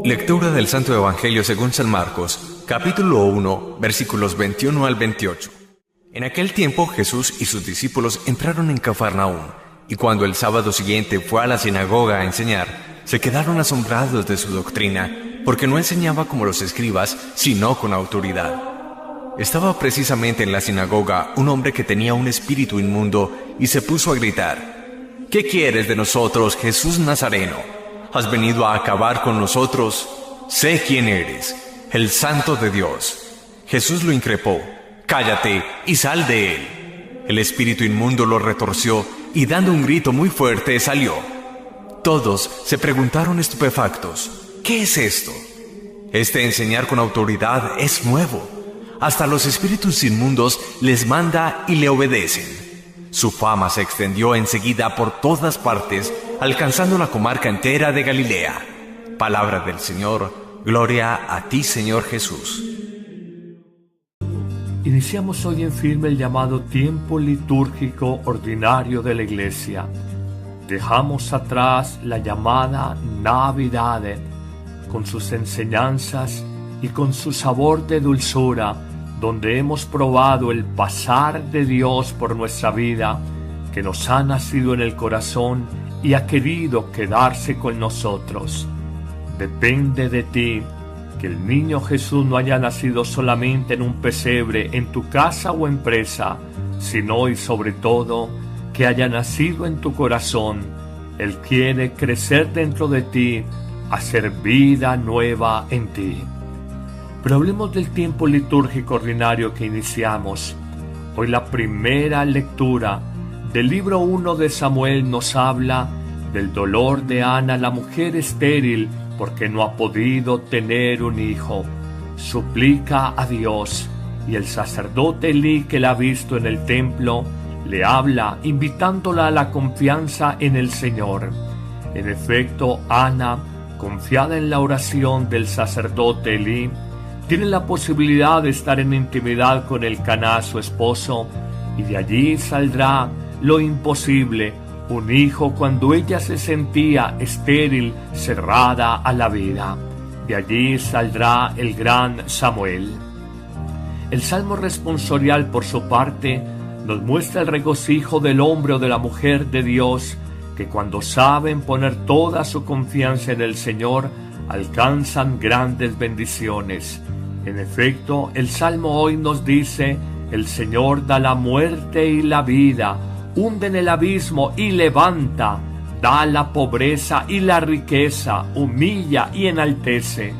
Lectura del Santo Evangelio según San Marcos, capítulo 1, versículos 21 al 28. En aquel tiempo Jesús y sus discípulos entraron en Cafarnaúm, y cuando el sábado siguiente fue a la sinagoga a enseñar, se quedaron asombrados de su doctrina, porque no enseñaba como los escribas, sino con autoridad. Estaba precisamente en la sinagoga un hombre que tenía un espíritu inmundo y se puso a gritar: ¿Qué quieres de nosotros, Jesús Nazareno? ¿Has venido a acabar con nosotros? Sé quién eres, el Santo de Dios. Jesús lo increpó: cállate y sal de él. El espíritu inmundo lo retorció y dando un grito muy fuerte salió. Todos se preguntaron estupefactos: ¿qué es esto? Este enseñar con autoridad es nuevo. Hasta los espíritus inmundos les manda y le obedecen. Su fama se extendió enseguida por todas partes, alcanzando la comarca entera de Galilea. Palabra del Señor. Gloria a ti, Señor Jesús. Iniciamos hoy en firme el llamado tiempo litúrgico ordinario de la Iglesia. Dejamos atrás la llamada Navidad, con sus enseñanzas y con su sabor de dulzura, donde hemos probado el pasar de Dios por nuestra vida, que nos ha nacido en el corazón y ha querido quedarse con nosotros. Depende de ti que el niño Jesús no haya nacido solamente en un pesebre, en tu casa o empresa, sino y sobre todo que haya nacido en tu corazón. Él quiere crecer dentro de ti, hacer vida nueva en ti. Pero hablemos del tiempo litúrgico ordinario que iniciamos. Hoy la primera lectura del libro 1 de Samuel nos habla del dolor de Ana, la mujer estéril, porque no ha podido tener un hijo. Suplica a Dios, y el sacerdote Elí, que la ha visto en el templo, le habla, invitándola a la confianza en el Señor. En efecto, Ana, confiada en la oración del sacerdote Elí, tiene la posibilidad de estar en intimidad con Elcaná, su esposo, y de allí saldrá lo imposible, un hijo cuando ella se sentía estéril, cerrada a la vida. De allí saldrá el gran Samuel. El Salmo responsorial, por su parte, nos muestra el regocijo del hombre o de la mujer de Dios, que cuando saben poner toda su confianza en el Señor, alcanzan grandes bendiciones. En efecto, el Salmo hoy nos dice: el Señor da la muerte y la vida, hunde en el abismo y levanta, da la pobreza y la riqueza, humilla y enaltece.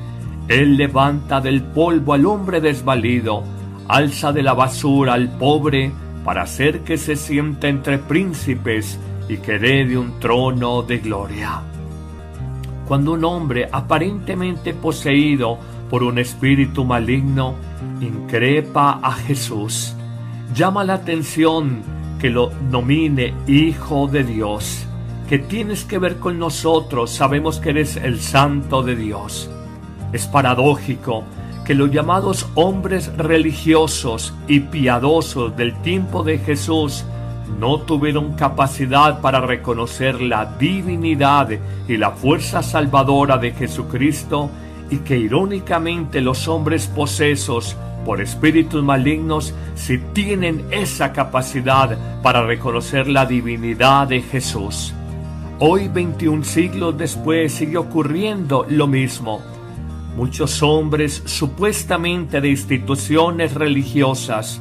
Él levanta del polvo al hombre desvalido, alza de la basura al pobre, para hacer que se sienta entre príncipes y que herede un trono de gloria. Cuando un hombre aparentemente poseído por un espíritu maligno increpa a Jesús, llama la atención que lo nomine Hijo de Dios. ¿Qué tienes que ver con nosotros? Sabemos que eres el Santo de Dios. Es paradójico que los llamados hombres religiosos y piadosos del tiempo de Jesús no tuvieron capacidad para reconocer la divinidad y la fuerza salvadora de Jesucristo, y que irónicamente los hombres posesos por espíritus malignos sí tienen esa capacidad para reconocer la divinidad de Jesús. Hoy, 21 siglos después, sigue ocurriendo lo mismo. Muchos hombres, supuestamente de instituciones religiosas,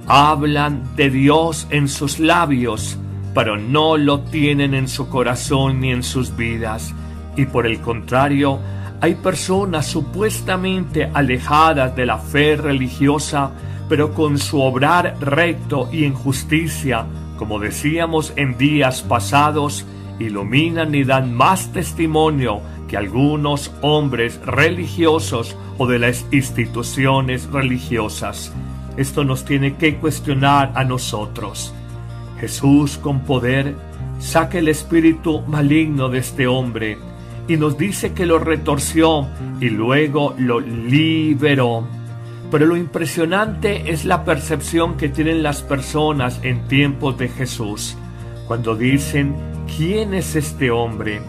hablan de Dios en sus labios, pero no lo tienen en su corazón ni en sus vidas. Y por el contrario, hay personas supuestamente alejadas de la fe religiosa, pero con su obrar recto y en justicia, como decíamos en días pasados, iluminan y dan más testimonio que algunos hombres religiosos o de las instituciones religiosas. Esto nos tiene que cuestionar a nosotros. Jesús, con poder, saca el espíritu maligno de este hombre y nos dice que lo retorció y luego lo liberó. Pero lo impresionante es la percepción que tienen las personas en tiempos de Jesús, cuando dicen: ¿quién es este hombre?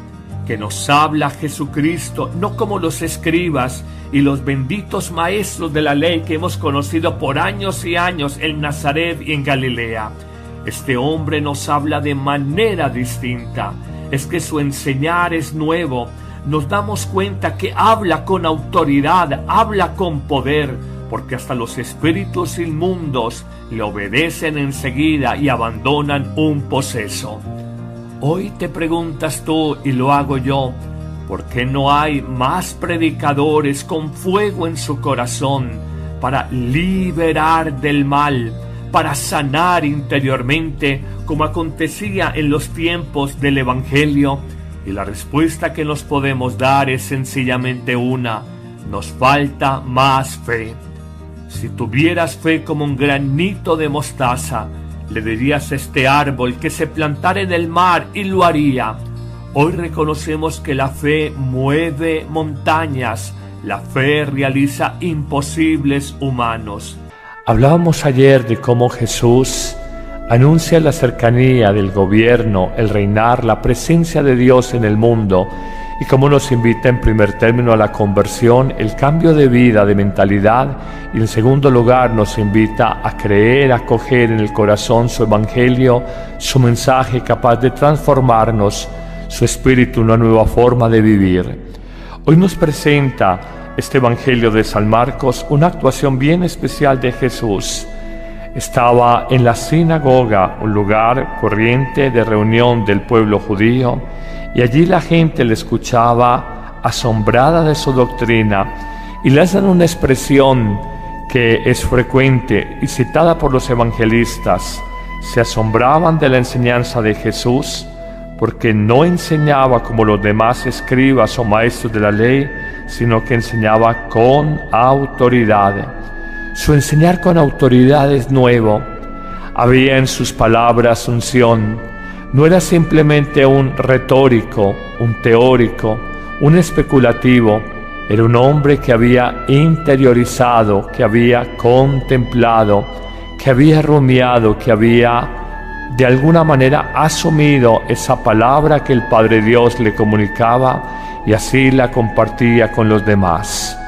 que nos habla Jesucristo, no como los escribas y los benditos maestros de la ley que hemos conocido por años y años en Nazaret y en Galilea. Este hombre nos habla de manera distinta. Es que su enseñar es nuevo. Nos damos cuenta que habla con autoridad, habla con poder, porque hasta los espíritus inmundos le obedecen enseguida y abandonan un poseso. Hoy te preguntas tú, y lo hago yo, ¿por qué no hay más predicadores con fuego en su corazón para liberar del mal, para sanar interiormente, como acontecía en los tiempos del Evangelio? Y la respuesta que nos podemos dar es sencillamente una: nos falta más fe. Si tuvieras fe como un granito de mostaza, le dirías a este árbol que se plantara en el mar y lo haría. Hoy reconocemos que la fe mueve montañas, la fe realiza imposibles humanos. Hablábamos ayer de cómo Jesús anuncia la cercanía del gobierno, el reinar, la presencia de Dios en el mundo, y cómo nos invita en primer término a la conversión, el cambio de vida, de mentalidad, y en segundo lugar nos invita a creer, a acoger en el corazón su evangelio, su mensaje capaz de transformarnos, su espíritu, una nueva forma de vivir. Hoy nos presenta este evangelio de San Marcos una actuación bien especial de Jesús. Estaba en la sinagoga, un lugar corriente de reunión del pueblo judío, y allí la gente le escuchaba asombrada de su doctrina, y le hacen una expresión que es frecuente y citada por los evangelistas. Se asombraban de la enseñanza de Jesús porque no enseñaba como los demás escribas o maestros de la ley, sino que enseñaba con autoridad. Su enseñar con autoridad es nuevo. Había en sus palabras unción. No era simplemente un retórico, un teórico, un especulativo. Era un hombre que había interiorizado, que había contemplado, que había rumiado, que había de alguna manera asumido esa palabra que el Padre Dios le comunicaba y así la compartía con los demás.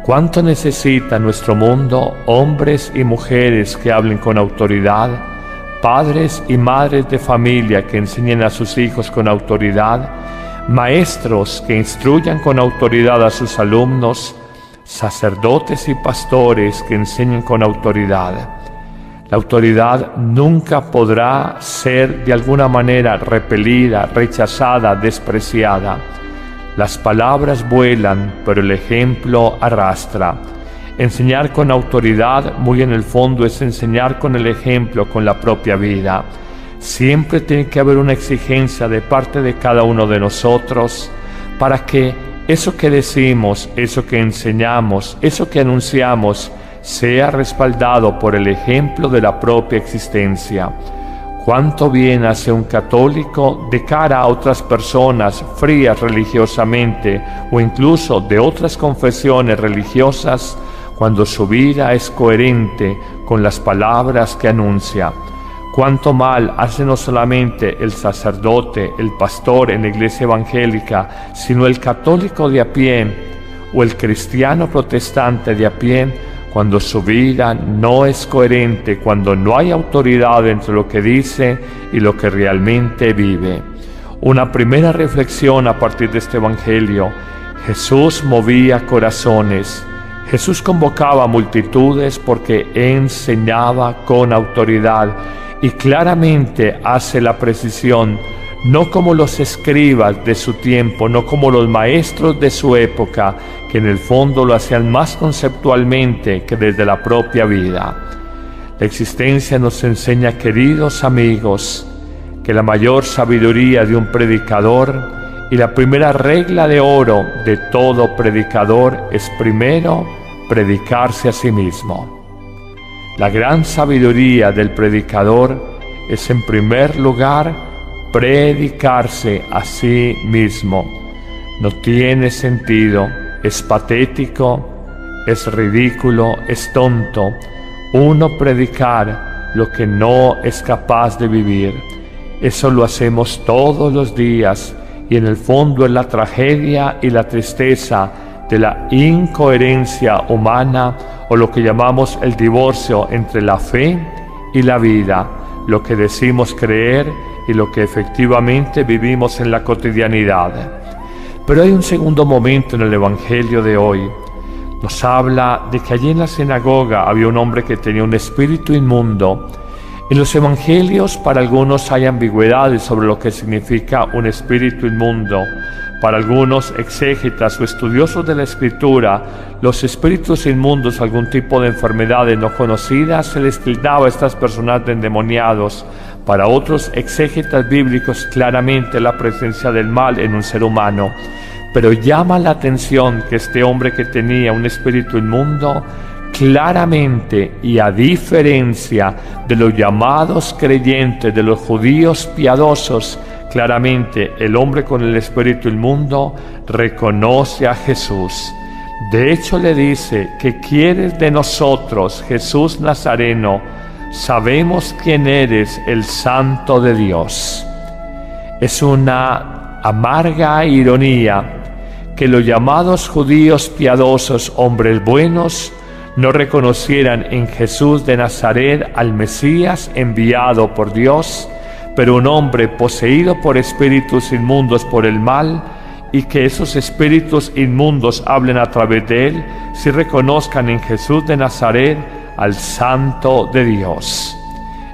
¿Cuánto necesita nuestro mundo hombres y mujeres que hablen con autoridad, padres y madres de familia que enseñen a sus hijos con autoridad, maestros que instruyan con autoridad a sus alumnos, sacerdotes y pastores que enseñen con autoridad? La autoridad nunca podrá ser de alguna manera repelida, rechazada, despreciada. Las palabras vuelan, pero el ejemplo arrastra. Enseñar con autoridad, muy en el fondo, es enseñar con el ejemplo, con la propia vida. Siempre tiene que haber una exigencia de parte de cada uno de nosotros para que eso que decimos, eso que enseñamos, eso que anunciamos, sea respaldado por el ejemplo de la propia existencia. ¿Cuánto bien hace un católico de cara a otras personas frías religiosamente o incluso de otras confesiones religiosas cuando su vida es coherente con las palabras que anuncia? ¿Cuánto mal hace no solamente el sacerdote, el pastor en la iglesia evangélica, sino el católico de a pie o el cristiano protestante de a pie, cuando su vida no es coherente, cuando no hay autoridad entre lo que dice y lo que realmente vive? Una primera reflexión a partir de este evangelio: Jesús movía corazones. Jesús convocaba multitudes porque enseñaba con autoridad y claramente hace la precisión, no como los escribas de su tiempo, no como los maestros de su época, que en el fondo lo hacían más conceptualmente que desde la propia vida. La existencia nos enseña, queridos amigos, que la mayor sabiduría de un predicador y la primera regla de oro de todo predicador es primero predicarse a sí mismo. La gran sabiduría del predicador es en primer lugar predicarse a sí mismo. No tiene sentido, es patético, es ridículo, es tonto uno predicar lo que no es capaz de vivir. Eso lo hacemos todos los días y en el fondo es la tragedia y la tristeza de la incoherencia humana, o lo que llamamos el divorcio entre la fe y la vida, lo que decimos creer y lo que efectivamente vivimos en la cotidianidad. Pero hay un segundo momento en el Evangelio de hoy. Nos habla de que allí en la sinagoga había un hombre que tenía un espíritu inmundo. En los Evangelios para algunos hay ambigüedades sobre lo que significa un espíritu inmundo. Para algunos exégetas o estudiosos de la Escritura, los espíritus inmundos, algún tipo de enfermedades no conocidas, se les tildaba a estas personas de endemoniados. Para otros exégetas bíblicos, claramente la presencia del mal en un ser humano. Pero llama la atención que este hombre que tenía un espíritu inmundo, claramente y a diferencia de los llamados creyentes, de los judíos piadosos, claramente el hombre con el espíritu inmundo reconoce a Jesús. De hecho le dice: ¿qué quieres de nosotros, Jesús Nazareno? Sabemos quién eres, el Santo de Dios. Es una amarga ironía que los llamados judíos piadosos, hombres buenos, no reconocieran en Jesús de Nazaret al Mesías enviado por Dios, pero un hombre poseído por espíritus inmundos por el mal, y que esos espíritus inmundos hablen a través de él, si reconozcan en Jesús de Nazaret al Santo de Dios.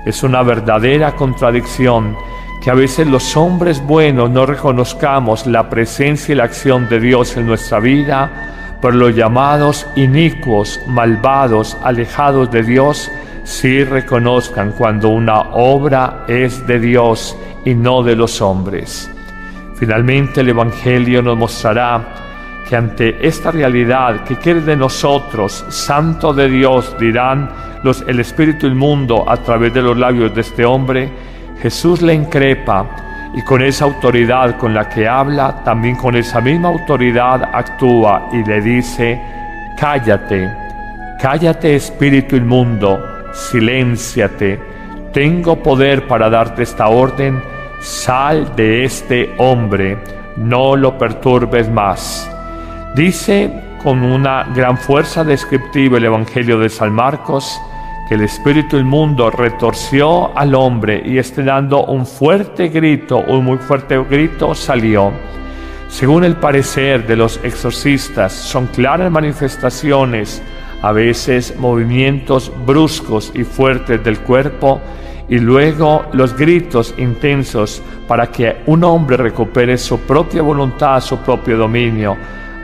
Es una verdadera contradicción que a veces los hombres buenos no reconozcamos la presencia y la acción de Dios en nuestra vida, pero los llamados inicuos, malvados, alejados de Dios, sí reconozcan cuando una obra es de Dios y no de los hombres. Finalmente el Evangelio nos mostrará que ante esta realidad, ¿qué quiere de nosotros, Santo de Dios?, dirán el espíritu inmundo a través de los labios de este hombre. Jesús le increpa, y con esa autoridad con la que habla, también con esa misma autoridad actúa y le dice: cállate, cállate espíritu inmundo, silénciate, tengo poder para darte esta orden, sal de este hombre, no lo perturbes más. Dice con una gran fuerza descriptiva el Evangelio de San Marcos que el espíritu inmundo retorció al hombre y dando un fuerte grito, un muy fuerte grito, salió. Según el parecer de los exorcistas, son claras manifestaciones, a veces movimientos bruscos y fuertes del cuerpo, y luego los gritos intensos para que un hombre recupere su propia voluntad, su propio dominio.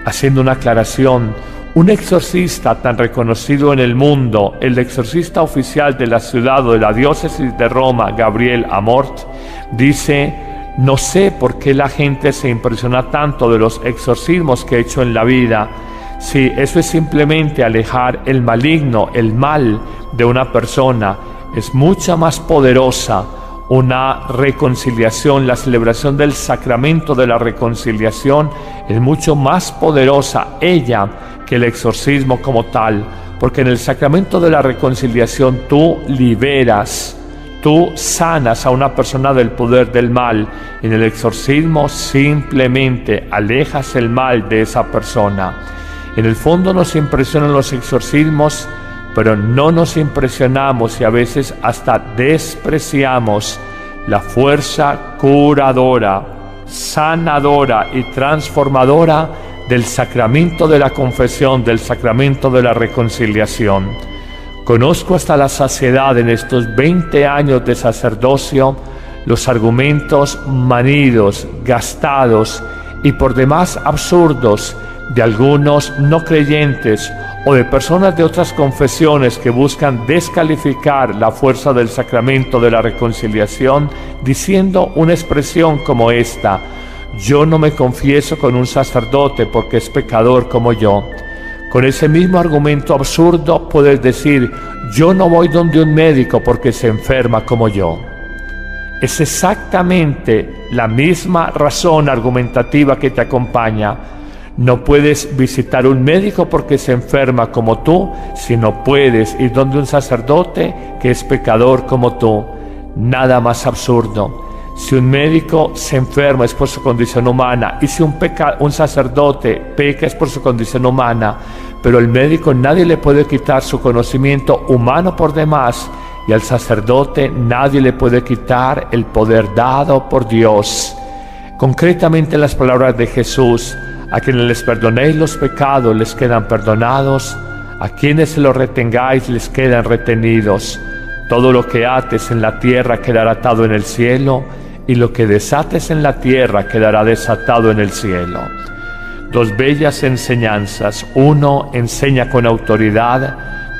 Haciendo una aclaración, un exorcista tan reconocido en el mundo, el exorcista oficial de la ciudad o de la diócesis de Roma, Gabriel Amort, dice: no sé por qué la gente se impresiona tanto de los exorcismos que he hecho en la vida. Si eso es simplemente alejar el maligno, el mal de una persona, es mucha más poderosa una reconciliación. La celebración del sacramento de la reconciliación es mucho más poderosa ella que el exorcismo como tal, porque en el sacramento de la reconciliación tú liberas, tú sanas a una persona del poder del mal. En el exorcismo simplemente alejas el mal de esa persona. En el fondo nos impresionan los exorcismos, pero no nos impresionamos y a veces hasta despreciamos la fuerza curadora, sanadora y transformadora del sacramento de la confesión, del sacramento de la reconciliación. Conozco hasta la saciedad en estos 20 años de sacerdocio los argumentos manidos, gastados y por demás absurdos de algunos no creyentes o de personas de otras confesiones que buscan descalificar la fuerza del sacramento de la reconciliación diciendo una expresión como esta: yo no me confieso con un sacerdote porque es pecador como yo. Con ese mismo argumento absurdo puedes decir: yo no voy donde un médico porque se enferma como yo. Es exactamente la misma razón argumentativa que te acompaña. No puedes visitar un médico porque se enferma como tú, si no puedes ir donde un sacerdote que es pecador como tú. Nada más absurdo. Si un médico se enferma es por su condición humana, y si un sacerdote peca es por su condición humana, pero el médico nadie le puede quitar su conocimiento humano por demás, y al sacerdote nadie le puede quitar el poder dado por Dios. Concretamente las palabras de Jesús: a quienes les perdonéis los pecados les quedan perdonados, a quienes se los retengáis les quedan retenidos. Todo lo que ates en la tierra quedará atado en el cielo, y lo que desates en la tierra quedará desatado en el cielo. Dos bellas enseñanzas: uno, enseña con autoridad;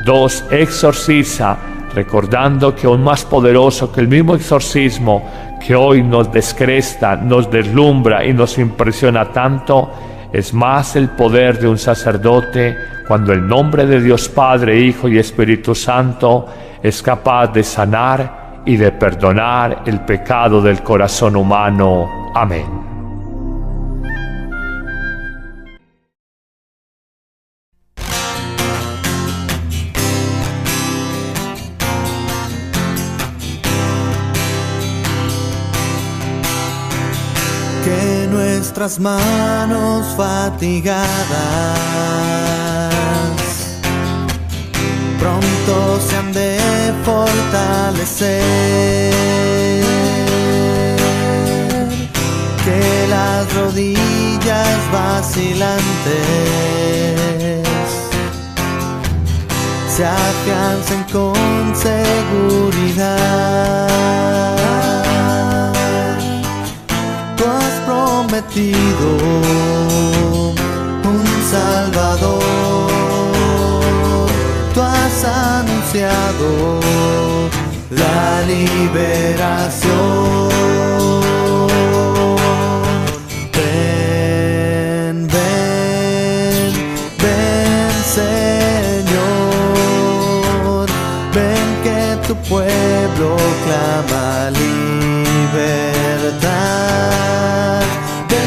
dos, exorciza, recordando que aún más poderoso que el mismo exorcismo que hoy nos descresta, nos deslumbra y nos impresiona tanto, es más el poder de un sacerdote cuando el nombre de Dios Padre, Hijo y Espíritu Santo es capaz de sanar y de perdonar el pecado del corazón humano. Amén. Que nuestras manos fatigadas pronto se han de fortalecer, que las rodillas vacilantes se afiancen con seguridad. Tú has prometido un Salvador, tú has anunciado la liberación. Ven, ven, ven, Señor, ven que tu pueblo clama libertad. Ven,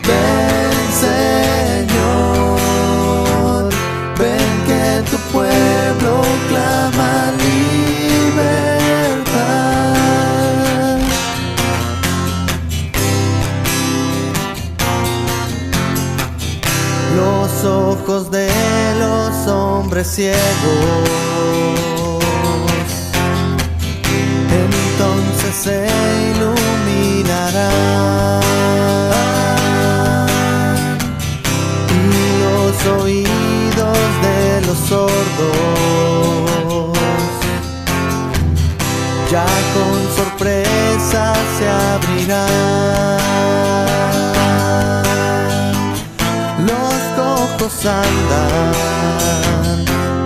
ven, Señor, ven que tu pueblo clama libertad. Los ojos de los hombres ciegos entonces se iluminarán, y los oídos de los sordos ya con sorpresa se abrirán. Los cojos andan,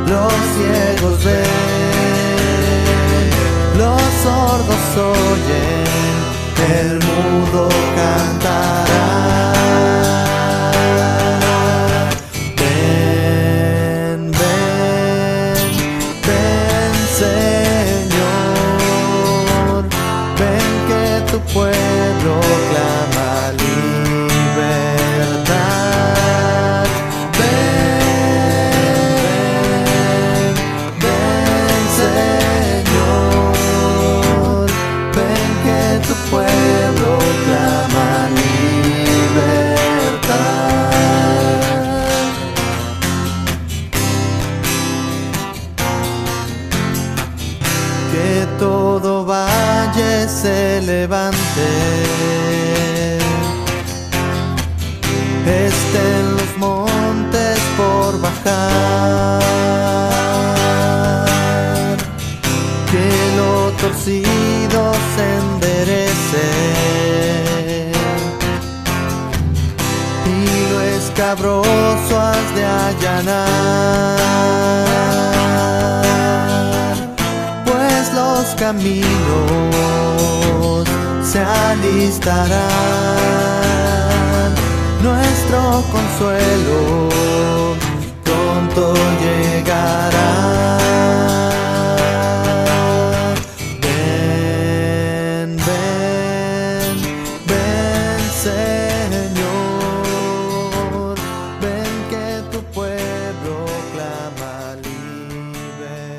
los ciegos ven, los sordos oyen, el mudo cantará. Ven, ven, ven, Señor, ven que tu pueblo clama libertad. Ven, ven, Señor, ven que tu pueblo clama libertad. Que todo valle se levante, estén los montes por bajar, que lo torcido se enderece y lo escabroso has de allanar, pues los caminos se alistarán. Nuestro consuelo pronto llegará. Ven, ven, ven, Señor, ven que tu pueblo clama libertad.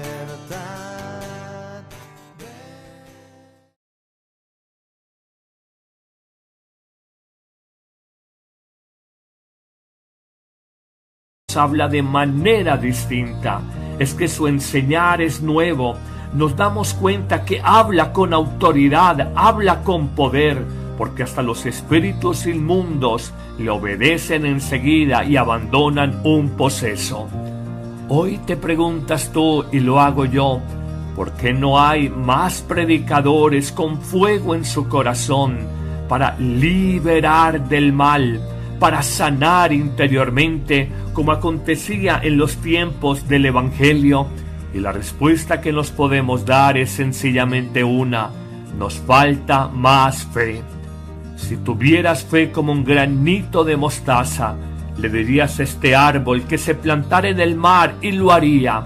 habla de manera distinta, es que su enseñar es nuevo. Nos damos cuenta que habla con autoridad, habla con poder, porque hasta los espíritus inmundos le obedecen enseguida y abandonan un poseso. Hoy te preguntas tú, y lo hago yo, ¿por qué no hay más predicadores con fuego en su corazón para liberar del mal, para sanar interiormente, como acontecía en los tiempos del Evangelio? Y la respuesta que nos podemos dar es sencillamente una: nos falta más fe. Si tuvieras fe como un granito de mostaza, le dirías a este árbol que se plantara en el mar y lo haría.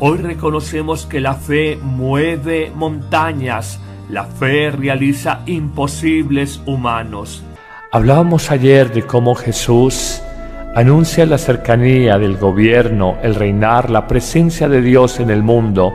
Hoy reconocemos que la fe mueve montañas, la fe realiza imposibles humanos. Hablábamos ayer de cómo Jesús anuncia la cercanía del gobierno, el reinar, la presencia de Dios en el mundo,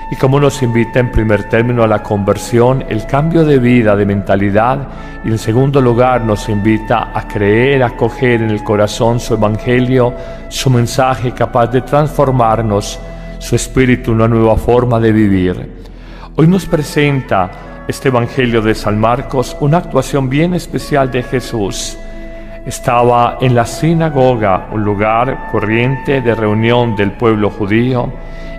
y cómo nos invita en primer término a la conversión, el cambio de vida, de mentalidad, y en segundo lugar nos invita a creer, a acoger en el corazón su evangelio, su mensaje capaz de transformarnos, su espíritu, una nueva forma de vivir. Hoy nos presenta este evangelio de San Marcos una actuación bien especial de Jesús. Estaba en la sinagoga, un lugar corriente de reunión del pueblo judío,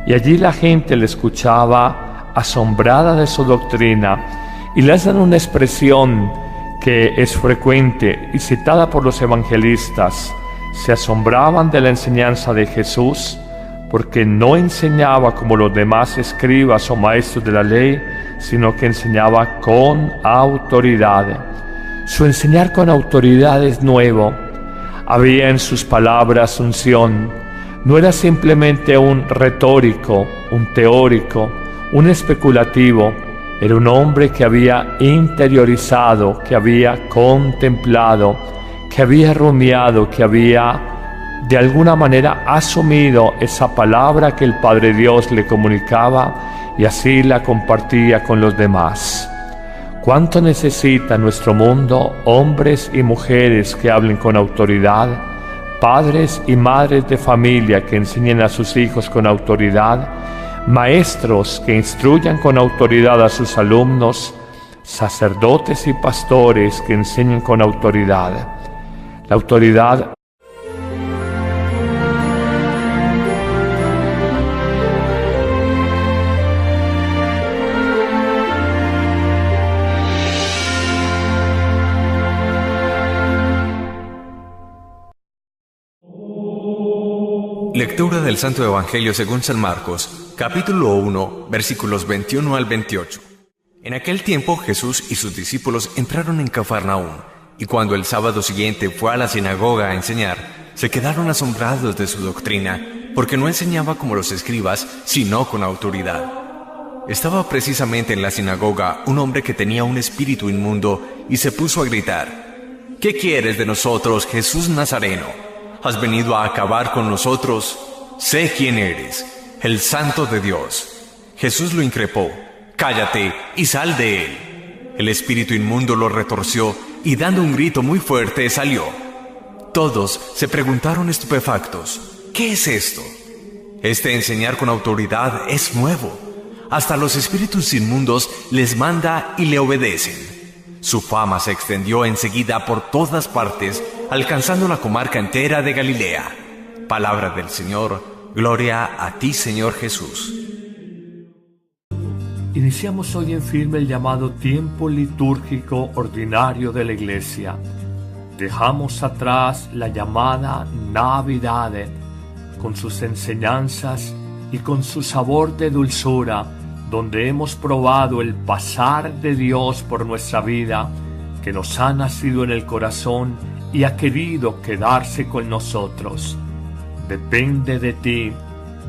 y allí la gente le escuchaba asombrada de su doctrina, y les dan una expresión que es frecuente y citada por los evangelistas: se asombraban de la enseñanza de Jesús, porque no enseñaba como los demás escribas o maestros de la ley, sino que enseñaba con autoridad. Su enseñar con autoridad es nuevo. Había en sus palabras unción. No era simplemente un retórico, un teórico, un especulativo. Era un hombre que había interiorizado, que había contemplado, que había rumiado, que había de alguna manera asumido esa palabra que el Padre Dios le comunicaba y así la compartía con los demás. ¿Cuánto necesita nuestro mundo hombres y mujeres que hablen con autoridad, padres y madres de familia que enseñen a sus hijos con autoridad, maestros que instruyan con autoridad a sus alumnos, sacerdotes y pastores que enseñen con autoridad? La autoridad Lectura del Santo Evangelio según San Marcos, capítulo 1, versículos 21 al 28. En aquel tiempo Jesús y sus discípulos entraron en Cafarnaúm, y cuando el sábado siguiente fue a la sinagoga a enseñar, se quedaron asombrados de su doctrina, porque no enseñaba como los escribas, sino con autoridad. Estaba precisamente en la sinagoga un hombre que tenía un espíritu inmundo, y se puso a gritar: ¿Qué quieres de nosotros, Jesús Nazareno? ¿Has venido a acabar con nosotros? Sé quién eres, el Santo de Dios. Jesús lo increpó: cállate y sal de él. El espíritu inmundo lo retorció y dando un grito muy fuerte salió. Todos se preguntaron estupefactos: ¿qué es esto? Este enseñar con autoridad es nuevo. Hasta los espíritus inmundos les manda y le obedecen. Su fama se extendió enseguida por todas partes, alcanzando la comarca entera de Galilea. Palabra del Señor. Gloria a ti, Señor Jesús. Iniciamos hoy en firme el llamado tiempo litúrgico ordinario de la Iglesia. Dejamos atrás la llamada Navidad, con sus enseñanzas y con su sabor de dulzura, donde hemos probado el pasar de Dios por nuestra vida, que nos ha nacido en el corazón y ha querido quedarse con nosotros. Depende de ti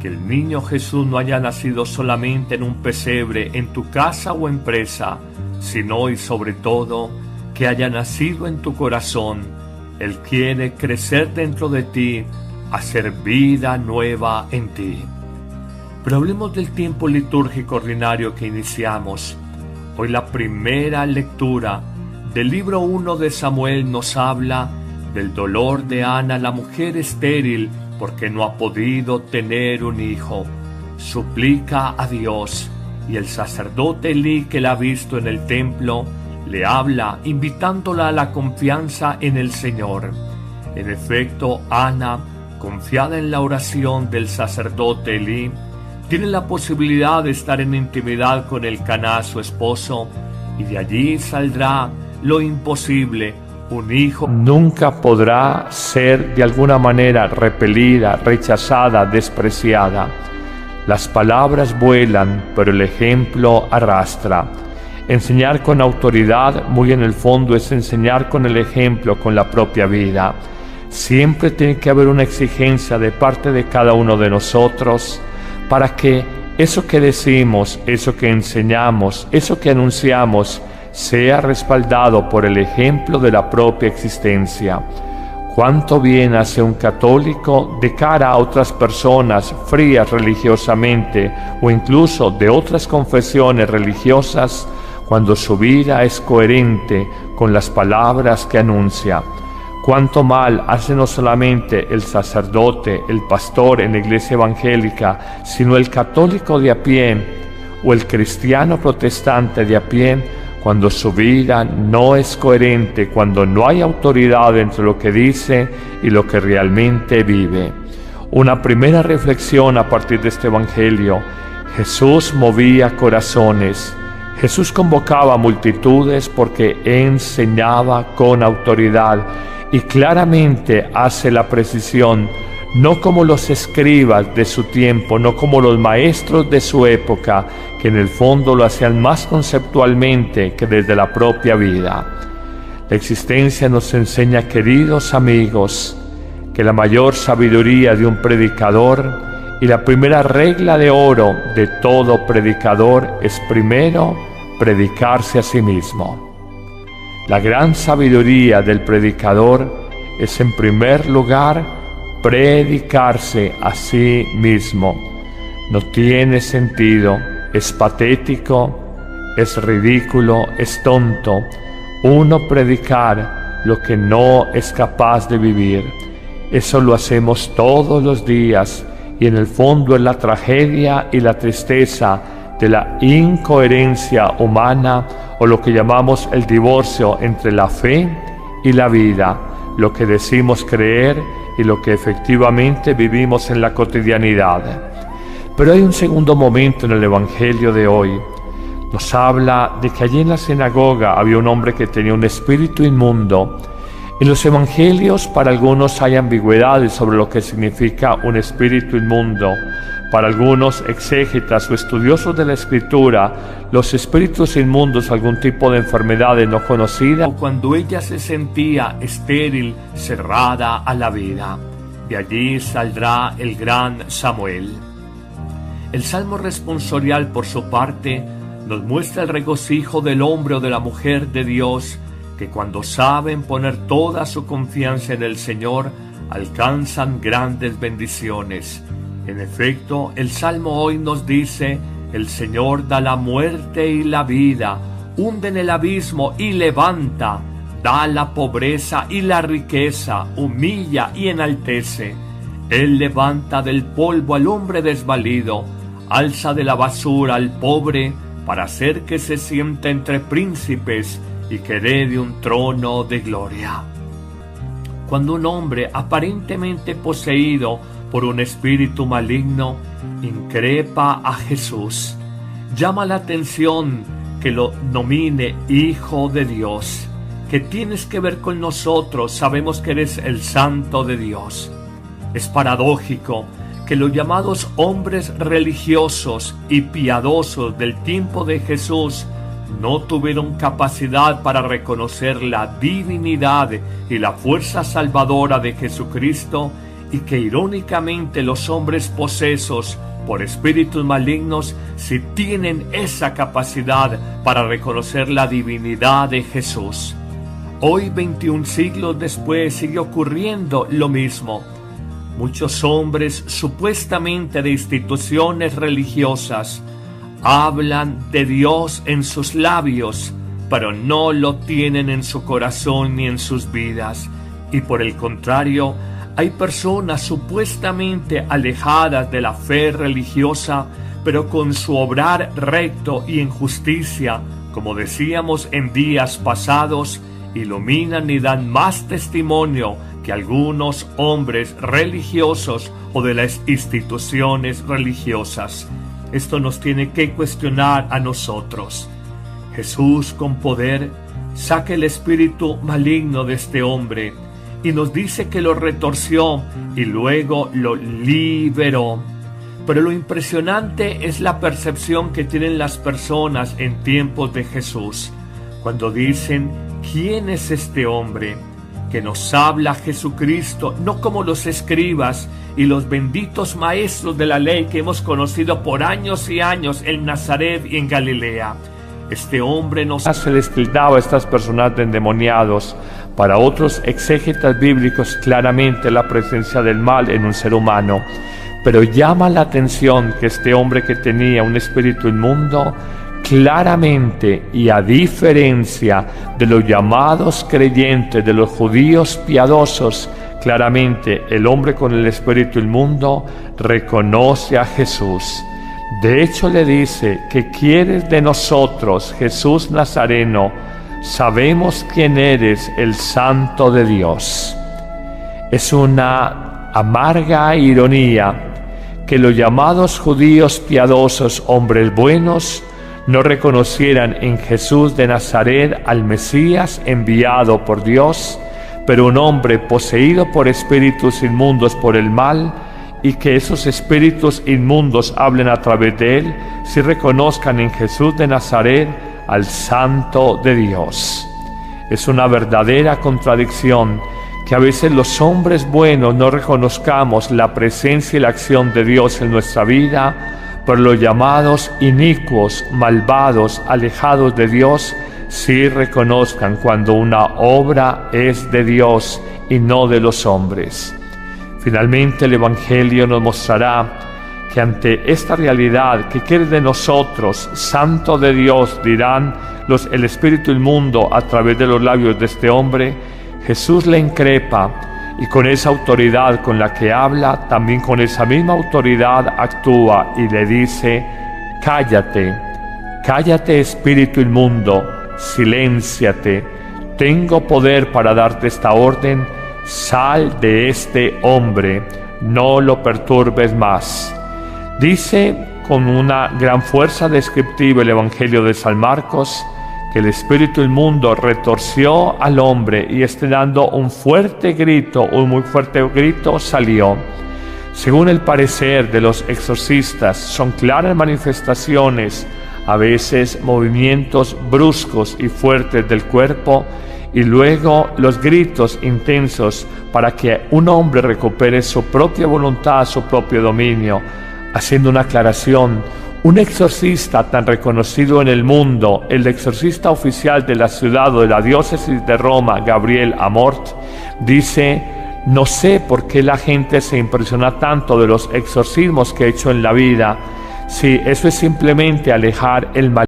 que el niño Jesús no haya nacido solamente en un pesebre, en tu casa o empresa, sino y sobre todo que haya nacido en tu corazón. Él quiere crecer dentro de ti, hacer vida nueva en ti. Pero hablemos del tiempo litúrgico ordinario que iniciamos. Hoy la primera lectura del libro 1 de Samuel nos habla del dolor de Ana, la mujer estéril, porque no ha podido tener un hijo. Suplica a Dios, y el sacerdote Elí, que la ha visto en el templo, le habla invitándola a la confianza en el Señor. En efecto, Ana, confiada en la oración del sacerdote Elí, tiene la posibilidad de estar en intimidad con Elcaná, su esposo, y de allí saldrá lo imposible, un hijo. Nunca podrá ser de alguna manera repelida, rechazada, despreciada. Las palabras vuelan, pero el ejemplo arrastra. Enseñar con autoridad, muy en el fondo, es enseñar con el ejemplo, con la propia vida. Siempre tiene que haber una exigencia de parte de cada uno de nosotros para que eso que decimos, eso que enseñamos, eso que anunciamos, sea respaldado por el ejemplo de la propia existencia. ¿Cuánto bien hace un católico de cara a otras personas frías religiosamente o incluso de otras confesiones religiosas cuando su vida es coherente con las palabras que anuncia? Cuánto mal hace no solamente el sacerdote, el pastor en la iglesia evangélica, sino el católico de a pie o el cristiano protestante de a pie, cuando su vida no es coherente, cuando no hay autoridad entre lo que dice y lo que realmente vive. Una primera reflexión a partir de este evangelio: Jesús movía corazones. Jesús convocaba multitudes porque enseñaba con autoridad y claramente hace la precisión, no como los escribas de su tiempo, no como los maestros de su época, que en el fondo lo hacían más conceptualmente que desde la propia vida. La existencia nos enseña, queridos amigos, que la mayor sabiduría de un predicador y la primera regla de oro de todo predicador es primero predicarse a sí mismo. La gran sabiduría del predicador es en primer lugar predicarse a sí mismo. No tiene sentido, es patético, es ridículo, es tonto uno predicar lo que no es capaz de vivir. Eso lo hacemos todos los días y en el fondo es la tragedia y la tristeza de la incoherencia humana, o lo que llamamos el divorcio entre la fe y la vida, lo que decimos creer y lo que efectivamente vivimos en la cotidianidad. Pero hay un segundo momento en el Evangelio de hoy. Nos habla de que allí en la sinagoga había un hombre que tenía un espíritu inmundo. En los Evangelios para algunos hay ambigüedades sobre lo que significa un espíritu inmundo. Para algunos exégetas o estudiosos de la Escritura, los espíritus inmundos, algún tipo de enfermedad no conocida, o cuando ella se sentía estéril, cerrada a la vida. De allí saldrá el gran Samuel. El Salmo responsorial, por su parte, nos muestra el regocijo del hombre o de la mujer de Dios, que cuando saben poner toda su confianza en el Señor, alcanzan grandes bendiciones. En efecto, el Salmo hoy nos dice: el Señor da la muerte y la vida, hunde en el abismo y levanta, da la pobreza y la riqueza, humilla y enaltece. Él levanta del polvo al hombre desvalido, alza de la basura al pobre, para hacer que se sienta entre príncipes y que herede un trono de gloria. Cuando un hombre aparentemente poseído por un espíritu maligno increpa a Jesús, llama la atención que lo nomine Hijo de Dios. ¿Qué tienes que ver con nosotros? Sabemos que eres el Santo de Dios. Es paradójico que los llamados hombres religiosos y piadosos del tiempo de Jesús no tuvieron capacidad para reconocer la divinidad y la fuerza salvadora de Jesucristo, y que irónicamente los hombres posesos por espíritus malignos sí tienen esa capacidad para reconocer la divinidad de Jesús. Hoy, 21 siglos después, sigue ocurriendo lo mismo. Muchos hombres supuestamente de instituciones religiosas hablan de Dios en sus labios, pero no lo tienen en su corazón ni en sus vidas, y por el contrario, Hay personas supuestamente alejadas de la fe religiosa, pero con su obrar recto y en justicia, como decíamos en días pasados, iluminan y dan más testimonio que algunos hombres religiosos o de las instituciones religiosas. Esto nos tiene que cuestionar a nosotros. Jesús, con poder, saca el espíritu maligno de este hombre y nos dice que lo retorció y luego lo liberó. Pero lo impresionante es la percepción que tienen las personas en tiempos de Jesús, cuando dicen: ¿quién es este hombre? Que nos habla Jesucristo, no como los escribas y los benditos maestros de la ley que hemos conocido por años y años en Nazaret y en Galilea. Este hombre nos... Se les tildaba a estas personas de endemoniados. Para otros exégetas bíblicos, claramente la presencia del mal en un ser humano. Pero llama la atención que este hombre que tenía un espíritu inmundo, claramente, y a diferencia de los llamados creyentes, de los judíos piadosos, claramente el hombre con el espíritu inmundo reconoce a Jesús. De hecho le dice: ¿qué quieres de nosotros, Jesús Nazareno? Sabemos quién eres, el Santo de Dios. Es una amarga ironía que los llamados judíos piadosos, hombres buenos, no reconocieran en Jesús de Nazaret al Mesías enviado por Dios, pero un hombre poseído por espíritus inmundos por el mal, y que esos espíritus inmundos hablen a través de él, si reconozcan en Jesús de Nazaret al Santo de Dios. Es una verdadera contradicción que a veces los hombres buenos no reconozcamos la presencia y la acción de Dios en nuestra vida, pero los llamados inicuos, malvados, alejados de Dios, sí reconozcan cuando una obra es de Dios y no de los hombres. Finalmente el Evangelio nos mostrará que ante esta realidad, que quiere de nosotros, Santo de Dios, dirán el espíritu inmundo a través de los labios de este hombre, Jesús le increpa, y con esa autoridad con la que habla, también con esa misma autoridad actúa y le dice: cállate, cállate espíritu inmundo, silénciate, tengo poder para darte esta orden, sal de este hombre, no lo perturbes más. Dice con una gran fuerza descriptiva el Evangelio de San Marcos que el espíritu inmundo retorció al hombre y dando un muy fuerte grito, salió. Según el parecer de los exorcistas, son claras manifestaciones, a veces movimientos bruscos y fuertes del cuerpo, y luego los gritos intensos para que un hombre recupere su propia voluntad, su propio dominio. Haciendo una aclaración, un exorcista tan reconocido en el mundo, el exorcista oficial de la ciudad o de la diócesis de Roma, Gabriel Amort, dice: no sé por qué la gente se impresiona tanto de los exorcismos que he hecho en la vida, si eso es simplemente alejar el mal.